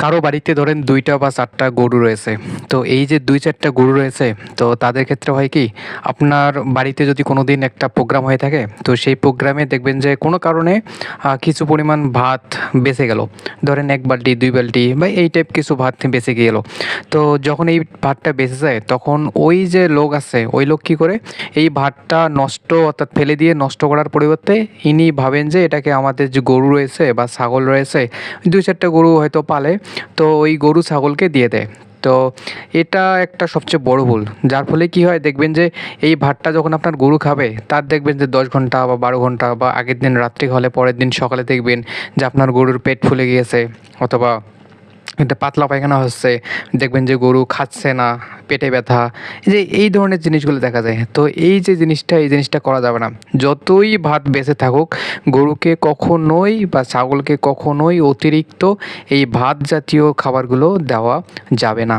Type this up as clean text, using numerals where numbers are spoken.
কারো বাড়িতে ধরেন ২টা বা ৪টা গরু রয়েছে। তো এই যে ২-৪টা গরু রয়েছে, তো তাদের ক্ষেত্রে হয় কি, আপনার বাড়িতে যদি কোনোদিন একটা প্রোগ্রাম হয়ে থাকে, তো সেই প্রোগ্রামে দেখবেন যে কোনো কারণে কিছু পরিমাণ ভাত বেঁচে গেল। ধরেন ১ বালতি, ২ বালতি বা এই টাইপ কিছু ভাত বেঁচে গেল। তো যখন এই ভাতটা বেঁচে যায়, তখন ওই যে লোক আছে, ওই লোক কি করে, এই ভাতটা নষ্ট অর্থাৎ ফেলে দিয়ে নষ্ট করার পরিবর্তে ইনি ভাবেন যে এটাকে আমাদের যে গরু রয়েছে বা ছাগল রয়েছে, ২-৪টা গরু হয়তো পালে, তো ওই গরু ছাগলকে দিয়ে দেয়। তো এটা একটা সবচেয়ে বড় ভুল। যার ফলে কি হয় দেখবেন যে এই ভাতটা যখন আপনার গরু খাবে, তার দেখবেন যে ১০ ঘন্টা বা ১২ ঘন্টা বা আগের দিন রাত্রে হলে পরের দিন সকালে দেখবেন যে আপনার গরুর পেট ফুলে গিয়েছে, অথবা এটা পাতলা পায়খানা হচ্ছে, দেখবেন যে গরু খাচ্ছে না, পেটে ব্যথা, এই যে এই ধরনের জিনিসগুলো দেখা যায়। তো এই যে জিনিসটা, এই জিনিসটা করা যাবে না। যতই ভাত বেঁচে থাকুক, গরুকে কখনোই বা ছাগলকে কখনোই অতিরিক্ত এই ভাত জাতীয় খাবারগুলো দেওয়া যাবে না।